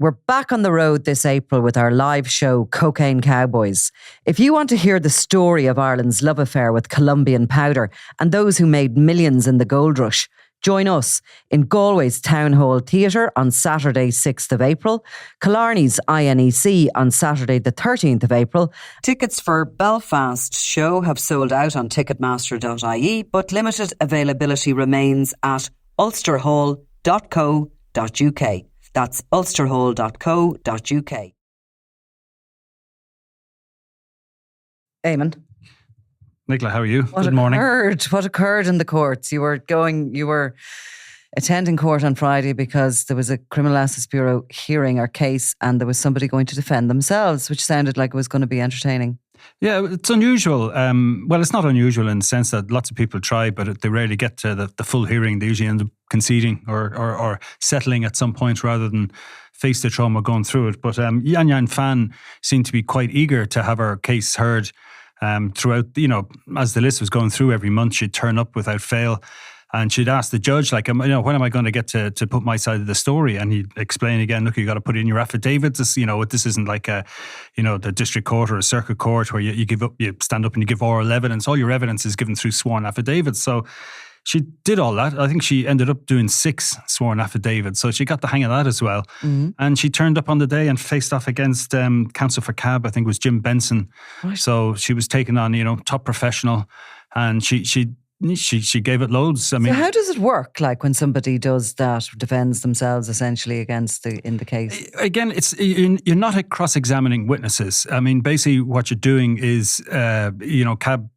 we're back on the road this April with our live show, Cocaine Cowboys. If you want to hear the story of Ireland's love affair with Colombian powder and those who made millions in the gold rush, join us in Galway's Town Hall Theatre on Saturday 6th of April, Killarney's INEC on Saturday the 13th of April. Tickets for Belfast's show have sold out on ticketmaster.ie, but limited availability remains at ulsterhall.co.uk. That's ulsterhall.co.uk. Eamon. Nicola, how are you? Good morning. What occurred in the courts? You were attending court on Friday because there was a Criminal Justice Bureau hearing our case and there was somebody going to defend themselves, which sounded like it was going to be entertaining. Yeah, it's unusual. Well, it's not unusual in the sense that lots of people try, but they rarely get to the full hearing. They usually end up conceding or settling at some point rather than face the trauma going through it. But Yan Yan Fan seemed to be quite eager to have her case heard throughout, as the list was going through every month, she'd turn up without fail. And she'd ask the judge, when am I going to get to put my side of the story? And he'd explain again, look, you got to put in your affidavits. This isn't like the district court or a circuit court where you stand up and you give oral evidence. All your evidence is given through sworn affidavits. So she did all that. I think she ended up doing 6 sworn affidavits. So she got the hang of that as well. Mm-hmm. And she turned up on the day and faced off against counsel for CAB, I think it was Jim Benson. Right. So she was taking on, top professional. And she gave it loads. I mean, so how does it work? Like when somebody does that, defends themselves essentially in the case? Again, you're not cross-examining witnesses. I mean, basically what you're doing is,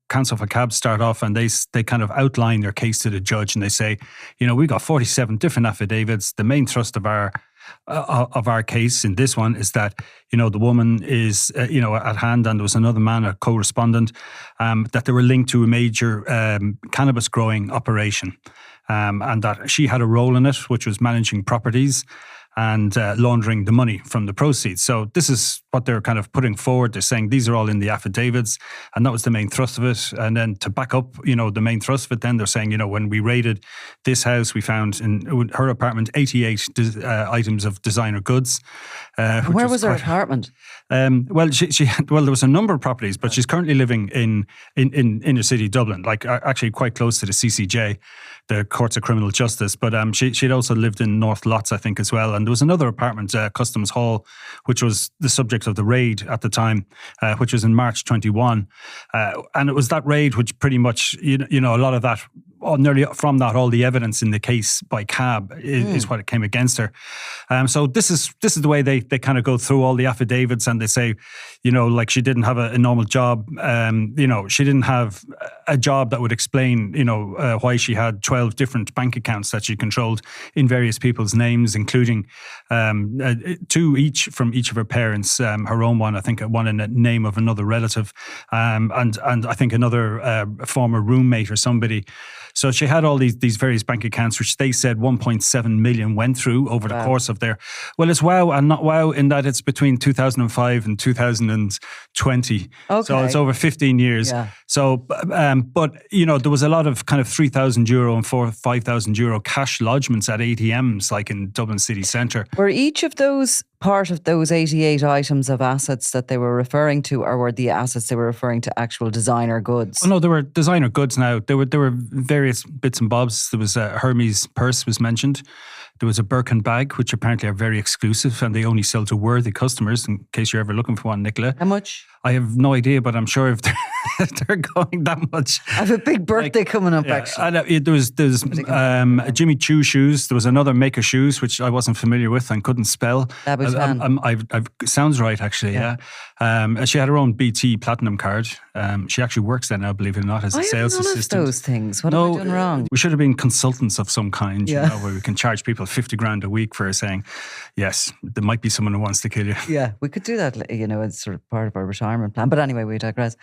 counsel for CAB start off and they kind of outline their case to the judge and they say, we got 47 different affidavits. The main thrust of our case in this one is that, the woman is, at hand, and there was another man, a co-respondent, that they were linked to a major cannabis growing operation, and that she had a role in it, which was managing properties and laundering the money from the proceeds. So this is what they're kind of putting forward. They're saying these are all in the affidavits, and that was the main thrust of it. And then to back up, the main thrust of it, then they're saying, when we raided this house, we found in her apartment 88 items of designer goods. Where was her apartment? Well, there was a number of properties, but she's currently living in inner city Dublin, like actually quite close to the CCJ, the Courts of Criminal Justice. But she'd also lived in North Lots, I think, as well. And there was another apartment, Customs Hall, which was the subject of the raid at the time, which was in March 21. And it was that raid which pretty much, a lot of that, nearly from that, all the evidence in the case by CAB is what it came against her. So this is the way they kind of go through all the affidavits, and they say, like she didn't have a normal job. She didn't have a job that would explain, why she had 12 different bank accounts that she controlled in various people's names, including 2 each from each of her parents. Her own one, I think, one in the name of another relative, and I think another former roommate or somebody. So she had all these various bank accounts, which they said 1.7 million went through over the course of their... Well, it's wow and not wow in that it's between 2005 and 2020. Okay. So it's over 15 years. Yeah. So, but, there was a lot of kind of €3,000 and €5,000 cash lodgements at ATMs, like in Dublin city centre. Were each of those part of those 88 items of assets that they were referring to, or were the assets they were referring to actual designer goods? Oh, no, there were designer goods now. There were various bits and bobs. There was a Hermes purse was mentioned. There was a Birkin bag, which apparently are very exclusive and they only sell to worthy customers, in case you're ever looking for one, Nicola. How much? I have no idea, but I'm sure if they're going that much. I have a big birthday coming up, actually. There was Jimmy Choo shoes. There was another Maker shoes, which I wasn't familiar with and couldn't spell. Sounds right, actually, yeah. She had her own BT Platinum card. She actually works there now, believe it or not, as a sales assistant. I have none of those things. What have I done wrong? We should have been consultants of some kind, where we can charge people 50 grand a week for saying, yes, there might be someone who wants to kill you. Yeah, we could do that, it's sort of part of our retirement plan. But anyway, we digress.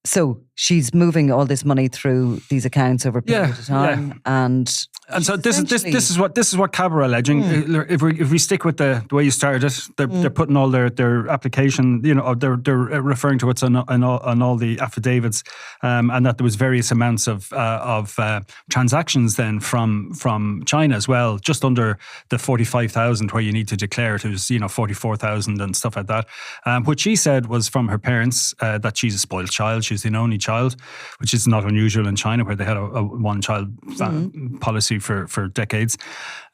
So she's moving all this money through these accounts over a period of time. And And so this is what CAB are alleging. If we stick with the way you started it, they're putting all their application. They're referring to what's on all the affidavits, and that there was various amounts of transactions then from China as well, just under the 45,000 where you need to declare it. It was 44,000 and stuff like that, which she said was from her parents. That she's a spoiled child. She's the only child, which is not unusual in China where they had a one-child policy for decades,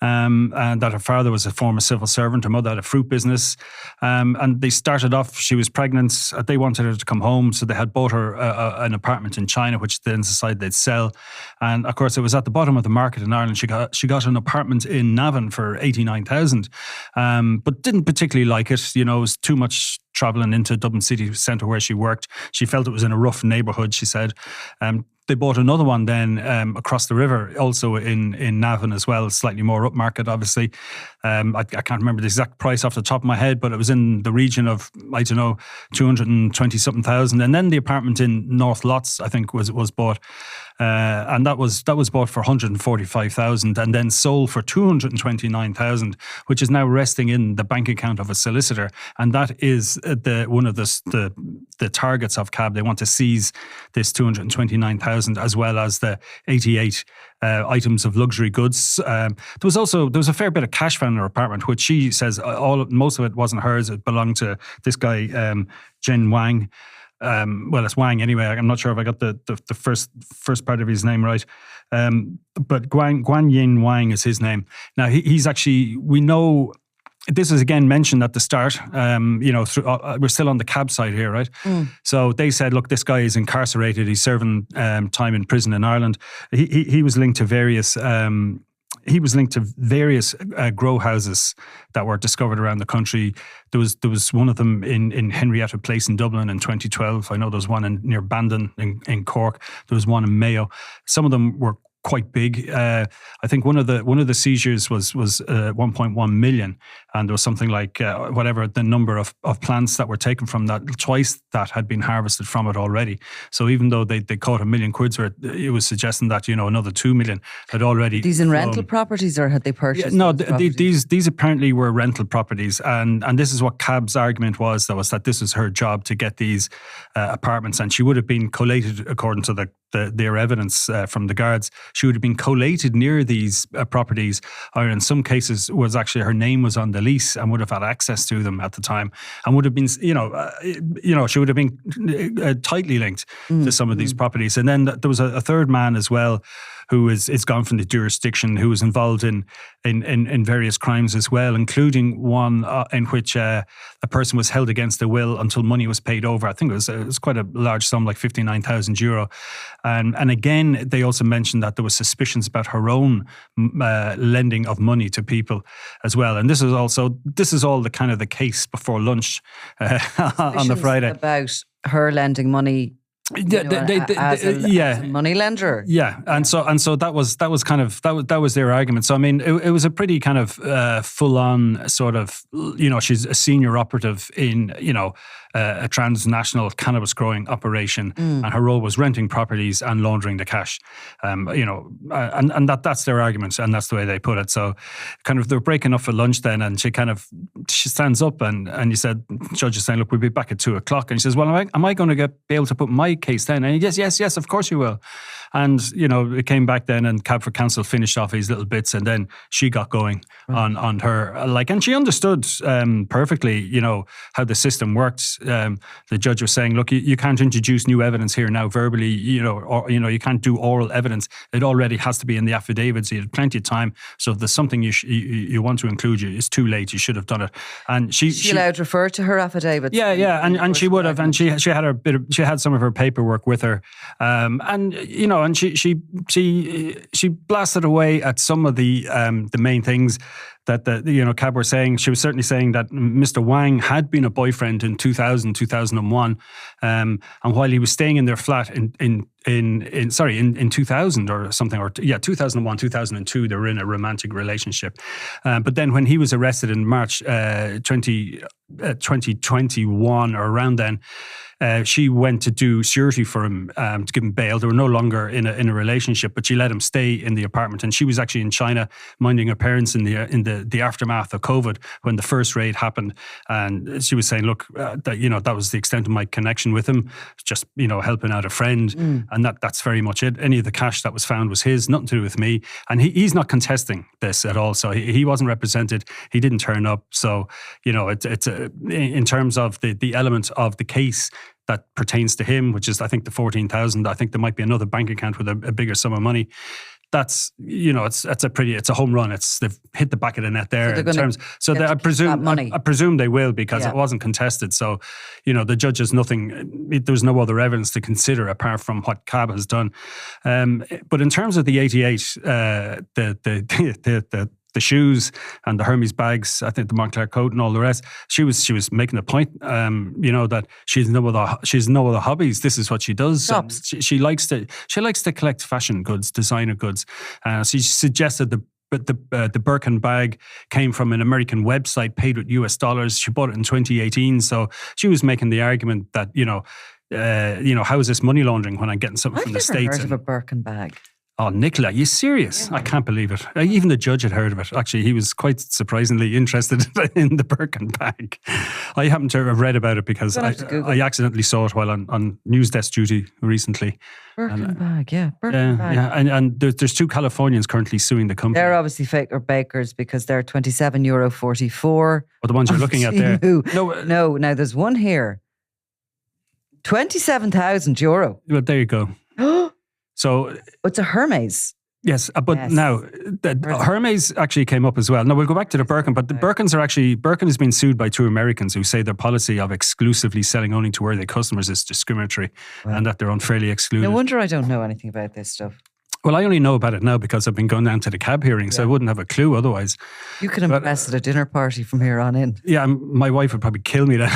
and that her father was a former civil servant, her mother had a fruit business, and they started off, she was pregnant, they wanted her to come home, so they had bought her an apartment in China, which they then decided they'd sell, and of course it was at the bottom of the market in Ireland. She got an apartment in Navan for 89,000, but didn't particularly like it. It was too much travelling into Dublin city centre where she worked. She felt it was in a rough neighbourhood, she said. They bought another one then across the river, also in Navan as well, slightly more upmarket, obviously. I can't remember the exact price off the top of my head, but it was in the region of, 220-something thousand. And then the apartment in North Lots, I think, was bought. And that was bought for 145,000 and then sold for 229,000, which is now resting in the bank account of a solicitor. And that is one of the targets of CAB. They want to seize this 229,000 as well as the 88 items of luxury goods. There was a fair bit of cash found in her apartment, which she says most of it wasn't hers. It belonged to this guy, Jen Wang. Well, it's Wang anyway. I'm not sure if I got the first part of his name right. But Guan Yin Wang is his name. Now, he's actually, we know, this is again mentioned at the start, we're still on the CAB side here, right? So they said, look, this guy is incarcerated. He's serving time in prison in Ireland. He was linked to various... grow houses that were discovered around the country. There was one of them in Henrietta Place in Dublin in 2012. I know there was one near Bandon in Cork. There was one in Mayo. Some of them were quite big. I think one of the seizures was 1.1 million, and there was something like whatever the number of plants that were taken from that, twice that had been harvested from it already. So even though they caught £1 million worth, it was suggesting that another 2 million had already. These in rental properties, or had they purchased? Yeah, no, these apparently were rental properties, and this is what CAB's argument was that this was her job to get these apartments, and she would have been collated according to their evidence from the guards. She would have been collated near these properties, or in some cases was actually her name was on the lease and would have had access to them at the time, and would have been, she would have been tightly linked to some of these properties. And then there was a third man as well, who is gone from the jurisdiction, who was involved in various crimes as well, including one in which a person was held against their will until money was paid over. I think it was quite a large sum, like €59,000. And again, they also mentioned that there was suspicions about her own lending of money to people as well. And this is all the kind of the case before lunch on the Friday about her lending money. As a money lender. Yeah, and so that was their argument. So I mean, it was a pretty kind of full on sort of, she's a senior operative in a transnational cannabis growing operation, and her role was renting properties and laundering the cash. And that's their argument, and that's the way they put it. So kind of they're breaking up for lunch then, and she stands up and you said, judge is saying, look, we'll be back at 2:00, and she says, well, am I going to be able to put my case then? And he goes, yes, of course you will. And it came back then, and Cab for Council finished off these little bits, and then she got going on her, and she understood perfectly, how the system works. The judge was saying, look, you can't introduce new evidence here now verbally, you can't do oral evidence. It already has to be in the affidavits. You had plenty of time. So if there's something you want to include, it's too late. You should have done it. And she allowed to refer to her affidavits. Yeah, and she would have, and she had some of her paperwork with her, and she blasted away at some of the main things that Cab were saying. She was certainly saying that Mr. Wang had been a boyfriend in 2001, and while he was staying in their flat in 2000 or something, 2001, 2002, they were in a romantic relationship. But then when he was arrested in March 2021 or around then, she went to do surety for him to give him bail. They were no longer in a relationship, but she let him stay in the apartment. And she was actually in China minding her parents in the aftermath of COVID when the first raid happened. And she was saying, look, that was the extent of my connection with him, just, helping out a friend. And that's very much it. Any of the cash that was found was his, nothing to do with me. And he's not contesting this at all. So he wasn't represented. He didn't turn up. So, it's in terms of the element of the case that pertains to him, which is, I think, the 14,000. I think there might be another bank account with a bigger sum of money. That's, it's a home run. They've hit the back of the net there. I presume they will, because it wasn't contested. So, the judge has nothing. There's no other evidence to consider apart from what Cab has done. But in terms of the 88, the shoes and the Hermes bags, I think the Montclair coat and all the rest, she was making a point, that she's no other hobbies. This is what she does. She likes to collect fashion goods, designer goods. She suggested the Birkin bag came from an American website paid with US dollars. She bought it in 2018. So she was making the argument that, how is this money laundering when I'm getting something from the States? I've never heard of a Birkin bag. Oh, Nicola, are you serious? Yeah. I can't believe it. Even the judge had heard of it. Actually, he was quite surprisingly interested in the Birkin bag. I happen to have read about it because I accidentally saw it while on news desk duty recently. Birkin bag, yeah. Birkin bag. Yeah, and there's two Californians currently suing the company. They're obviously fake or bakers because they're €27.44. But the ones you're looking at there. No, now there's one here. €27,000. Well, there you go. So it's a Hermes. Yes, but now Hermes actually came up as well. Now we'll go back to the Birkin, but the Birkin has been sued by two Americans who say their policy of exclusively selling only to worthy customers is discriminatory and that they're unfairly excluded. No wonder I don't know anything about this stuff. Well, I only know about it now because I've been going down to the cab hearing, so I wouldn't have a clue otherwise. You could impress at a dinner party from here on in. Yeah, my wife would probably kill me then.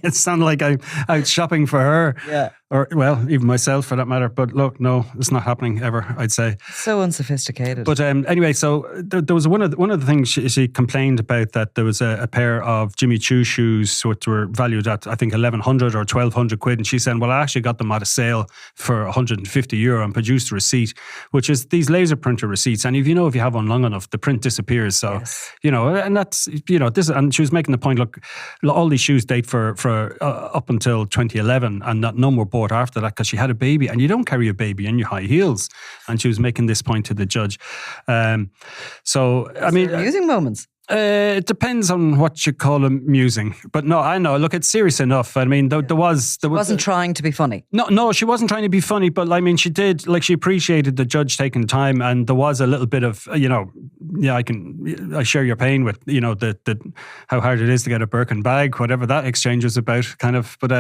It sounds like I'm out shopping for her. Yeah. Or, well, even myself for that matter. But look, no, it's not happening ever, I'd say. So unsophisticated. But anyway, so there was one of the things she complained about, that there was a pair of Jimmy Choo shoes which were valued at, I think, 1,100 or 1,200 quid. And she said, well, I actually got them at a sale for €150 and produced a receipt, which is these laser printer receipts. And if you have one long enough, the print disappears. So, and that's, this, and she was making the point, look, all these shoes date for up until 2011, and none were bought after that because she had a baby, and you don't carry a baby in your high heels. And she was making this point to the judge. Amusing moments. It depends on what you call amusing. But no, I know. Look, it's serious enough. I mean, there was... She wasn't trying to be funny. No, she wasn't trying to be funny. But I mean, she did, she appreciated the judge taking time. And there was a little bit of, I share your pain with, how hard it is to get a Birkin bag, whatever that exchange was about, kind of. But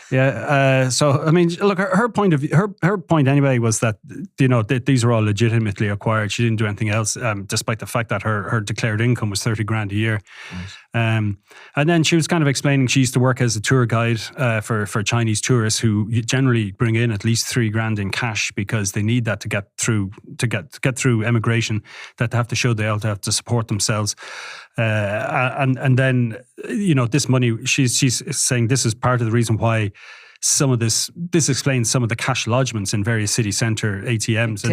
so, I mean, look, her point of view, her point anyway was that, these are all legitimately acquired. She didn't do anything else, despite the fact that her declared income was 30 grand a year. Right. And then she was kind of explaining she used to work as a tour guide for Chinese tourists who generally bring in at least 3 grand in cash because they need that to get through emigration, that they have to show they have to support themselves. And then, this money, she's saying this is part of the reason why some of this explains some of the cash lodgements in various city centre ATMs.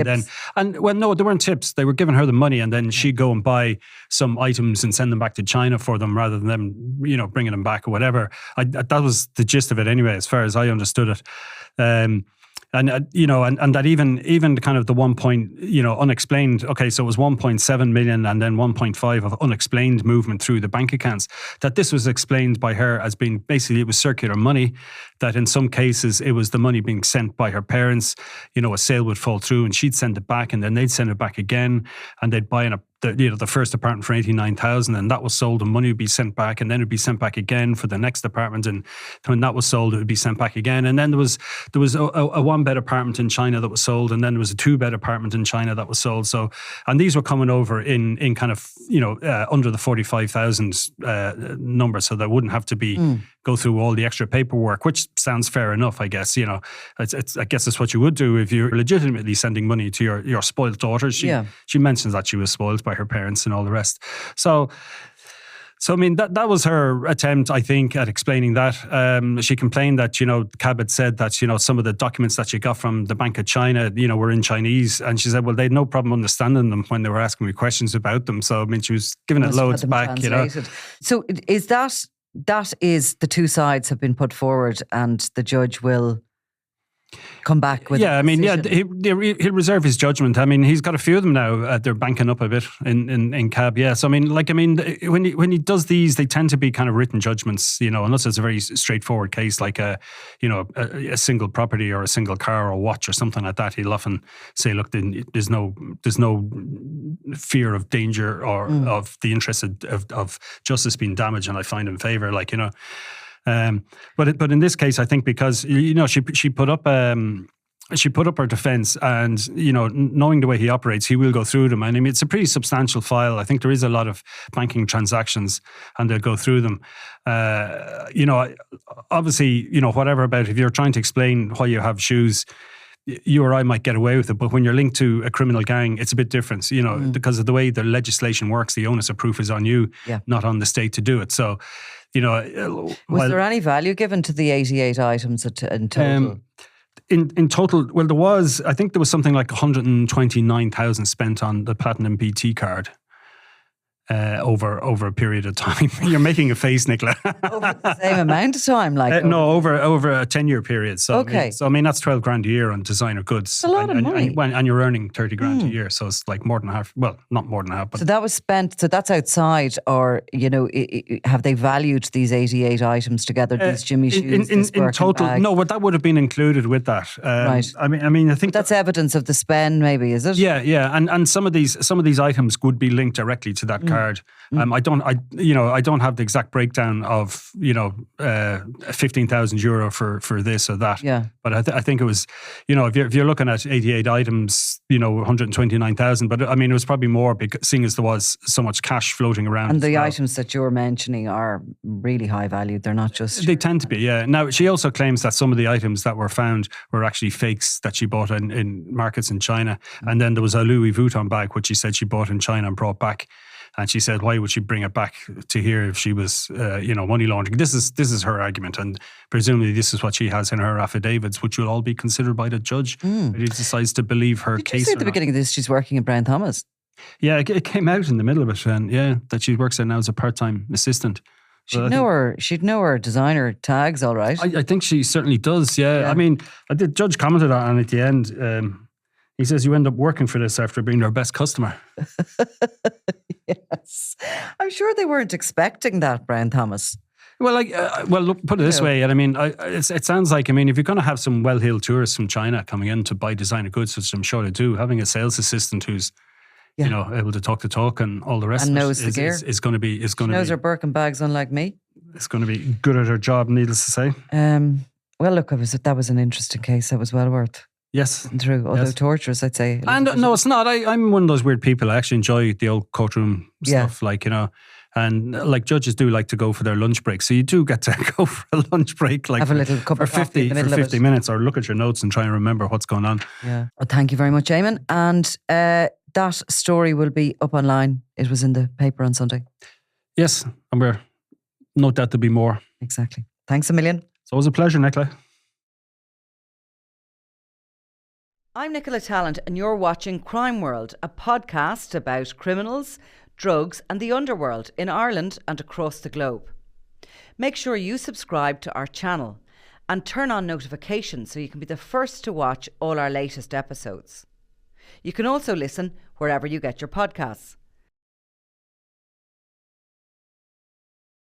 No, they weren't tips. They were giving her the money, and then she'd go and buy some items and send them back to China for them rather than them, bringing them back or whatever. That was the gist of it anyway, as far as I understood it. And that even kind of the 1 point, unexplained. Okay, so it was 1.7 million and then 1.5 of unexplained movement through the bank accounts. That this was explained by her as being basically it was circular money. That in some cases it was the money being sent by her parents. A sale would fall through and she'd send it back, and then they'd send it back again, and they'd buy the first apartment for 89,000, and that was sold, and money would be sent back, and then it'd be sent back again for the next apartment, and when that was sold, it would be sent back again. And then there was a 1-bed apartment in China that was sold, and then there was a 2-bed apartment in China that was sold. So, and these were coming over in kind of under the 45,000 number, so that wouldn't have to be go through all the extra paperwork, which sounds fair enough, I guess. I guess it's what you would do if you're legitimately sending money to your spoiled daughter. She mentions that she was spoiled by her parents and all the rest. So So, I mean, that was her attempt, I think, at explaining that. She complained that, the cab had said that, some of the documents that she got from the Bank of China, were in Chinese. And she said, well, they had no problem understanding them when they were asking me questions about them. So, I mean, she was giving it loads back, So is that is the two sides have been put forward and the judge will come back with he'll reserve his judgment. I mean, he's got a few of them now. They're banking up a bit in cab. Yeah. So when he does these, they tend to be kind of written judgments, unless it's a very straightforward case like a single property or a single car or watch or something like that. He'll often say, look, there's no fear of danger or of the interest of justice being damaged, and I find in favor, but in this case, I think because she put up her defence, and knowing the way he operates, he will go through them. And I mean, it's a pretty substantial file. I think there is a lot of banking transactions, and they'll go through them. Obviously, whatever about if you're trying to explain why you have shoes, you or I might get away with it, but when you're linked to a criminal gang, it's a bit different, because of the way the legislation works. The onus of proof is on you, not on the state to do it. So, was there any value given to the 88 items in total? In total, well, I think there was something like 129,000 spent on the Platinum BT card. Over a period of time. You're making a face, Nicola. Over the same amount of time? No, over a 10-year period. So, okay. I mean, that's 12 grand a year on designer goods. It's a lot of money. And you're earning 30 grand a year. So it's like more than half. Well, not more than half. But so that was spent, so that's outside, or, have they valued these 88 items together, these Jimmy shoes, in total, bag? no, but that would have been included with that. Right. I mean, I think that's evidence of the spend, maybe, is it? Yeah. And some of these items would be linked directly to that card. I don't have the exact breakdown of 15,000 euro for this or that. Yeah. But I think it was, if you're looking at 88 items, 129,000. But I mean, it was probably more because seeing as there was so much cash floating around. And the items that you're mentioning are really high value. They're not just. They tend to be, yeah. Now she also claims that some of the items that were found were actually fakes that she bought in markets in China. And then there was a Louis Vuitton bag which she said she bought in China and brought back. And she said, why would she bring it back to here if she was, money laundering? This is her argument. And presumably this is what she has in her affidavits, which will all be considered by the judge. If he decides to believe her Did case. you say at the beginning of this she's working in Brown Thomas? Yeah, it came out in the middle of it. And that she works there now as a part-time assistant. She'd know her designer tags, all right. I think she certainly does, yeah. I mean, the judge commented on it at the end. He says you end up working for this after being their best customer. Yes. I'm sure they weren't expecting that, Brown Thomas. Well, look, put it this way. And I mean, it sounds like, if you're going to have some well-heeled tourists from China coming in to buy designer goods, which I'm sure they do, having a sales assistant who's, able to talk the talk and all the rest and of knows it the gear. Is going to be. Knows her Birkin bags, unlike me. It's going to be good at her job, needless to say. Well, look, that was an interesting case. That was well worth. Yes. Through, although torturous, I'd say. And no, it's not. I'm one of those weird people. I actually enjoy the old courtroom stuff, and like judges do like to go for their lunch break. So you do get to go for a lunch break, like have a little cup of coffee in the middle of 50 minutes, or look at your notes and try and remember what's going on. Yeah. Well, thank you very much, Eamon. And that story will be up online. It was in the paper on Sunday. Yes, and we're no doubt there'll be more. Exactly. Thanks a million. It's always a pleasure, Nicola. I'm Nicola Tallant and you're watching Crime World, a podcast about criminals, drugs and the underworld in Ireland and across the globe. Make sure you subscribe to our channel and turn on notifications so you can be the first to watch all our latest episodes. You can also listen wherever you get your podcasts.